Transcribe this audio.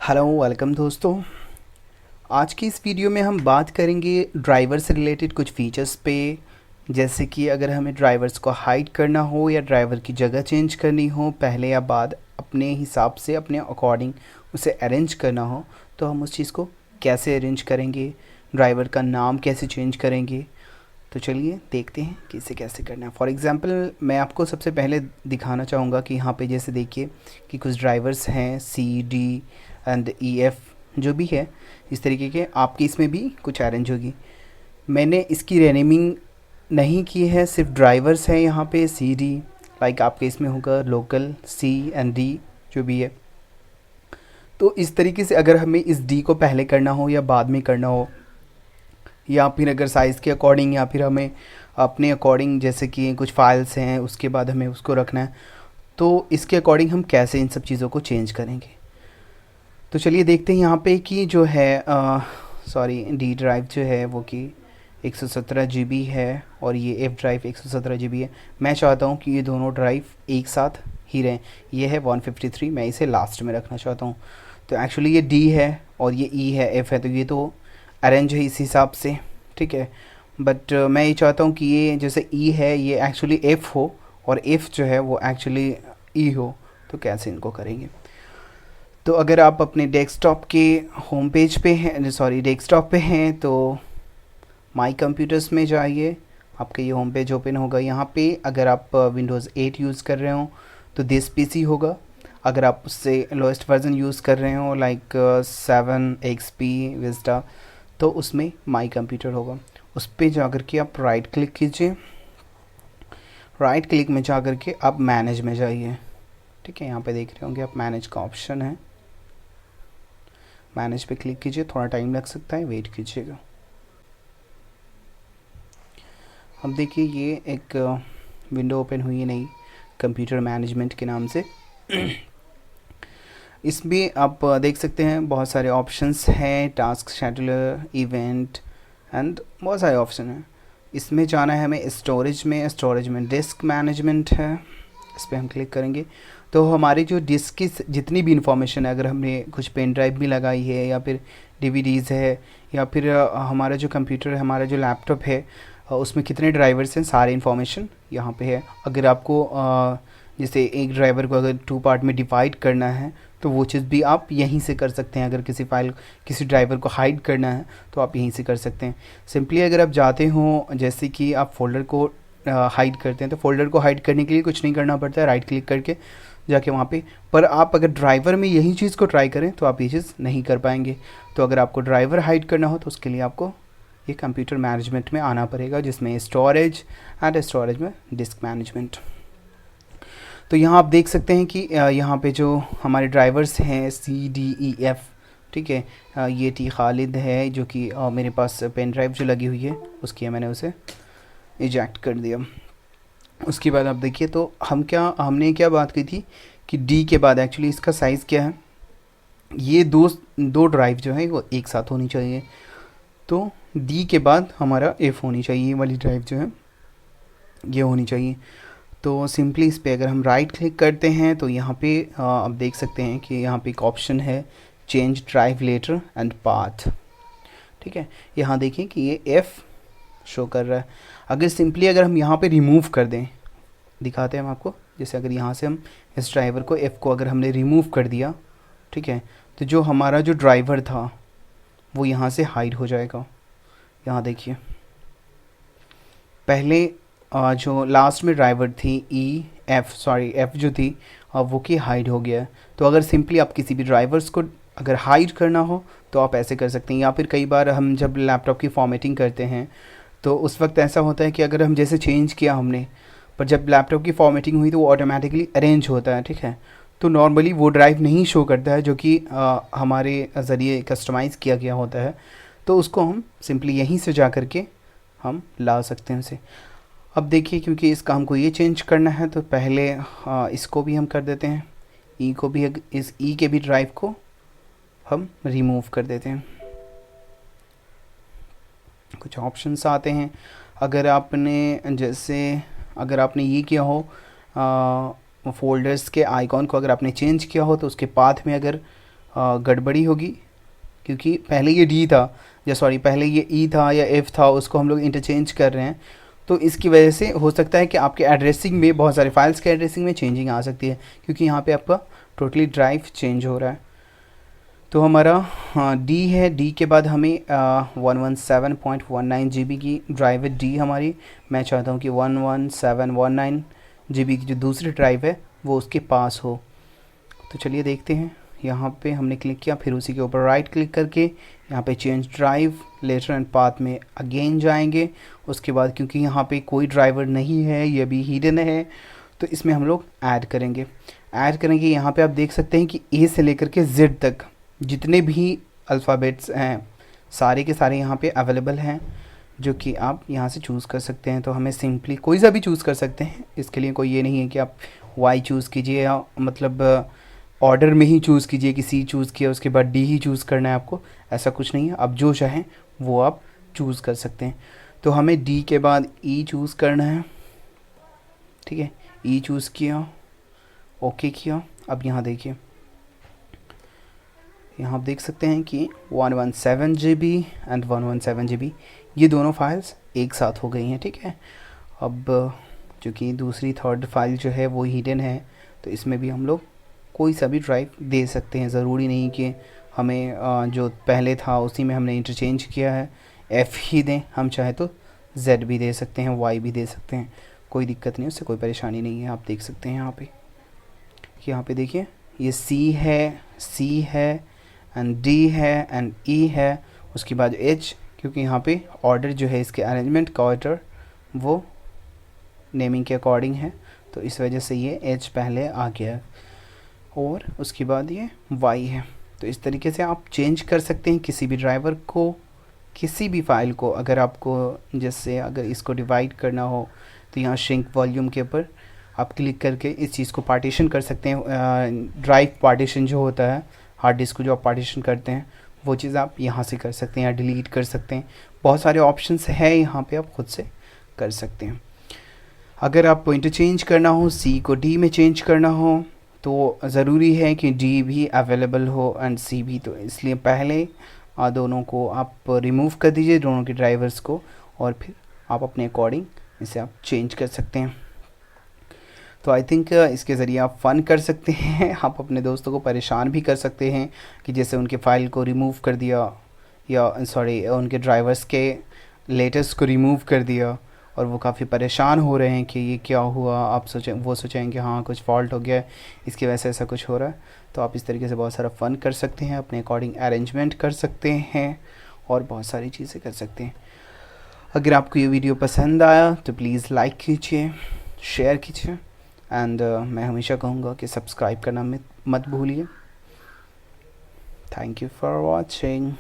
Hello welcome दोस्तों। आज की इस वीडियो में हम बात करेंगे ड्राइवर से रिलेटेड कुछ फीचर्स पे। जैसे कि अगर हमें ड्राइवर्स को हाइड करना हो या ड्राइवर की जगह चेंज करनी हो पहले या बाद, अपने हिसाब से अपने अकॉर्डिंग उसे अरेंज करना हो, तो हम उस चीज़ को कैसे अरेंज करेंगे, ड्राइवर का नाम कैसे चेंज करेंगे। तो चलिए देखते हैं कि इसे कैसे करना है। फॉर एग्ज़ाम्पल मैं आपको सबसे पहले दिखाना चाहूँगा कि यहाँ पे जैसे देखिए कि कुछ ड्राइवर्स हैं C D एंड EF जो भी है, इस तरीके के आपकी इसमें भी कुछ अरेंज होगी। मैंने इसकी रेनेमिंग नहीं की है, सिर्फ ड्राइवर्स हैं यहाँ पे CD, लाइक आपके इसमें होगा लोकल C एंड D जो भी है। तो इस तरीके से अगर हमें इस D को पहले करना हो या बाद में करना हो, या फिर अगर साइज़ के अकॉर्डिंग या फिर हमें अपने अकॉर्डिंग, जैसे कि कुछ फाइल्स हैं उसके बाद हमें उसको रखना है, तो इसके अकॉर्डिंग हम कैसे इन सब चीज़ों को चेंज करेंगे। तो चलिए देखते हैं यहाँ पे कि जो है सॉरी डी ड्राइव जो है वो कि 117 GB है और ये एफ़ ड्राइव 117 GB है। मैं चाहता हूँ कि ये दोनों ड्राइव एक साथ ही रहें। ये है 153, मैं इसे लास्ट में रखना चाहता हूँ। तो एक्चुअली ये डी है और ये ई है, एफ़ है, तो ये तो अरेंज है इस हिसाब से, ठीक है। बट मैं ये चाहता हूँ कि ये जैसे ई है ये एक्चुअली एफ़ हो और एफ़ जो है वो एक्चुअली ई हो। तो कैसे इनको करेंगे। तो अगर आप अपने डेस्कटॉप के होम पेज पे हैं, सॉरी डेस्कटॉप पे हैं, तो माई कंप्यूटर्स में जाइए। आपका ये होम पेज ओपन होगा। यहाँ पे अगर आप विंडोज़ 8 यूज़ कर रहे हो तो दिस पीसी होगा। अगर आप उससे लोएस्ट वर्जन यूज़ कर रहे हो लाइक 7 XP विस्टा, तो उसमें माई कंप्यूटर होगा। उस पर जा कर के आप राइट क्लिक कीजिए। राइट क्लिक में जा कर के आप मैनेज में जाइए, ठीक है। यहाँ पे देख रहे होंगे आप मैनेज का ऑप्शन है, मैनेज पे क्लिक कीजिए। थोड़ा टाइम लग सकता है, वेट कीजिएगा। अब देखिए ये एक विंडो ओपन हुई है नई, कंप्यूटर मैनेजमेंट के नाम से। इसमें आप देख सकते हैं बहुत सारे ऑप्शंस हैं, टास्क शेड्यूलर, इवेंट एंड बहुत सारे ऑप्शन हैं। इसमें जाना है हमें स्टोरेज में डिस्क मैनेजमेंट है, इस पर हम क्लिक करेंगे। तो हमारी जो डिस्क की जितनी भी इंफॉर्मेशन है, अगर हमने कुछ पेन ड्राइव भी लगाई है या फिर DVDs है या फिर हमारा जो कंप्यूटर है, हमारा जो लैपटॉप है, उसमें कितने ड्राइवर्स हैं, सारी इन्फॉर्मेशन यहाँ पे है। अगर आपको जैसे एक ड्राइवर को अगर 2 पार्ट में डिवाइड करना है तो वो चीज़ भी आप यहीं से कर सकते हैं। अगर किसी ड्राइवर को हाइड करना है तो आप यहीं से कर सकते हैं। सिंपली अगर आप जाते हो, जैसे कि आप फोल्डर को हाइड करते हैं, तो फोल्डर को हाइड करने के लिए कुछ नहीं करना पड़ता है, राइट क्लिक करके जाके वहाँ पे। पर आप अगर ड्राइवर में यही चीज़ को ट्राई करें तो आप ये चीज़ नहीं कर पाएंगे। तो अगर आपको ड्राइवर हाइड करना हो तो उसके लिए आपको ये कंप्यूटर मैनेजमेंट में आना पड़ेगा, जिसमें स्टोरेज एंड स्टोरेज में डिस्क मैनेजमेंट। तो यहाँ आप देख सकते हैं कि यहाँ पे जो हमारे ड्राइवर्स हैं CDEF, ठीक है। ये टी खालिद है जो कि मेरे पास पेन ड्राइव जो लगी हुई है उसकी है, मैंने उसे इजेक्ट कर दिया। उसके बाद आप देखिए तो हमने क्या बात की थी कि डी के बाद एक्चुअली इसका साइज़ क्या है, ये दो ड्राइव जो है वो एक साथ होनी चाहिए। तो डी के बाद हमारा एफ़ होनी चाहिए, ये वाली ड्राइव जो है ये होनी चाहिए। तो सिंपली इस पर अगर हम राइट क्लिक करते हैं तो यहाँ पे आप देख सकते हैं कि यहाँ पे एक ऑप्शन है change drive letter and path, ठीक है। यहाँ देखिए कि ये एफ़ शो कर रहा है। अगर हम यहाँ पे रिमूव कर दें, दिखाते हैं हम आपको। जैसे अगर यहाँ से हम इस ड्राइवर को एफ़ को अगर हमने रिमूव कर दिया, ठीक है, तो जो हमारा जो ड्राइवर था वो यहाँ से हाइड हो जाएगा। यहाँ देखिए पहले जो लास्ट में ड्राइवर थी एफ़ जो थी वो की हाइड हो गया है। तो अगर सिंपली आप किसी भी ड्राइवर्स को अगर हाइड करना हो तो आप ऐसे कर सकते हैं। या फिर कई बार हम जब लैपटॉप की फॉर्मेटिंग करते हैं तो उस वक्त ऐसा होता है कि अगर हम जैसे चेंज किया हमने, पर जब लैपटॉप की फॉर्मेटिंग हुई तो वो ऑटोमेटिकली अरेंज होता है, ठीक है। तो नॉर्मली वो ड्राइव नहीं शो करता है जो कि हमारे ज़रिए कस्टमाइज़ किया गया होता है। तो उसको हम सिंपली यहीं से जा कर के हम ला सकते हैं उसे। अब देखिए क्योंकि इसका हमको ये चेंज करना है तो पहले इसको भी हम कर देते हैं, ई को भी, इस ई के भी ड्राइव को हम रिमूव कर देते हैं। कुछ ऑप्शंस आते हैं। अगर आपने ये किया हो फोल्डर्स के आइकॉन को अगर आपने चेंज किया हो तो उसके पाथ में अगर गड़बड़ी होगी, क्योंकि पहले ये डी था या सॉरी पहले ये ई था या एफ था, उसको हम लोग इंटरचेंज कर रहे हैं। तो इसकी वजह से हो सकता है कि आपके एड्रेसिंग में, बहुत सारे फाइल्स के एड्रेसिंग में चेंजिंग आ सकती है, क्योंकि यहाँ पे आपका टोटली ड्राइव चेंज हो रहा है। तो हमारा डी है, डी के बाद हमें 117.19 GB की ड्राइव है डी हमारी। मैं चाहता हूँ कि 11719 GB की जो दूसरी ड्राइव है वो उसके पास हो। तो चलिए देखते हैं। यहाँ पे हमने क्लिक किया, फिर उसी के ऊपर राइट क्लिक करके यहाँ पे change drive letter and path में अगेन जाएंगे। उसके बाद क्योंकि यहाँ पे कोई ड्राइवर नहीं है, ये भी हिडन है, तो इसमें हम लोग ऐड करेंगे। यहाँ पे आप देख सकते हैं कि ए से लेकर के जेड तक जितने भी अल्फ़ाबेट्स हैं सारे के सारे यहाँ पे अवेलेबल हैं, जो कि आप यहाँ से चूज़ कर सकते हैं। तो हमें सिंपली कोई सा भी चूज़ कर सकते हैं, इसके लिए कोई ये नहीं है कि आप वाई चूज़ कीजिए या मतलब ऑर्डर में ही चूज़ कीजिए कि सी चूज़ किया उसके बाद डी ही चूज़ करना है आपको, ऐसा कुछ नहीं है। आप जो चाहें वो आप चूज़ कर सकते हैं। तो हमें डी के बाद ई चूज़ करना है, ठीक है। ई चूज़ किया, ओके किया। अब यहाँ देखिए, यहाँ आप देख सकते हैं कि 117 GB एंड 117 GB ये दोनों फाइल्स एक साथ हो गई हैं, ठीक है। अब चूँकि दूसरी थर्ड फाइल जो है वो हिडन है, तो इसमें भी हम लोग कोई सा भी ड्राइव दे सकते हैं। ज़रूरी नहीं कि हमें जो पहले था उसी में हमने इंटरचेंज किया है F ही दें, हम चाहे तो Z भी दे सकते हैं, Y भी दे सकते हैं, कोई दिक्कत नहीं, उससे कोई परेशानी नहीं है। आप देख सकते हैं यहाँ पे देखिए, ये C है एंड D है एंड E है, उसके बाद H, क्योंकि यहाँ पे ऑर्डर जो है इसके अरेंजमेंट का ऑर्डर वो नेमिंग के अकॉर्डिंग है, तो इस वजह से ये H पहले आ गया, और उसके बाद ये Y है। तो इस तरीके से आप चेंज कर सकते हैं किसी भी ड्राइवर को, किसी भी फाइल को। अगर आपको जैसे अगर इसको डिवाइड करना हो तो यहाँ श्रिंक वॉल्यूम के ऊपर आप क्लिक करके इस चीज़ को पार्टीशन कर सकते हैं। ड्राइव पार्टीशन जो होता है, हार्ड डिस्क को जो आप पार्टीशन करते हैं, वो चीज़ आप यहाँ से कर सकते हैं या डिलीट कर सकते हैं। बहुत सारे ऑप्शंस है यहाँ पे, आप खुद से कर सकते हैं। अगर आपको इंटरचेंज करना हो, सी को डी में चेंज करना हो, तो ज़रूरी है कि डी भी अवेलेबल हो एंड सी भी। तो इसलिए पहले दोनों को आप रिमूव कर दीजिए, दोनों के ड्राइवर्स को, और फिर आप अपने अकॉर्डिंग इसे आप चेंज कर सकते हैं। तो आई थिंक इसके ज़रिए आप फ़न कर सकते हैं। आप अपने दोस्तों को परेशान भी कर सकते हैं कि जैसे उनके फ़ाइल को रिमूव कर दिया, या सॉरी उनके ड्राइवर्स के लेटर्स को रिमूव कर दिया और वो काफ़ी परेशान हो रहे हैं कि ये क्या हुआ। आप सोचेंगे हाँ कुछ फॉल्ट हो गया है, इसकी वजह से ऐसा कुछ हो रहा है। तो आप इस तरीके से बहुत सारा फ़न कर सकते हैं, अपने अकॉर्डिंग अरेंजमेंट कर सकते हैं और बहुत सारी चीज़ें कर सकते हैं। अगर आपको ये वीडियो पसंद आया तो प्लीज़ लाइक कीजिए, शेयर कीजिए, एंड मैं हमेशा कहूँगा कि सब्सक्राइब करना मत भूलिए। Thank you for watching.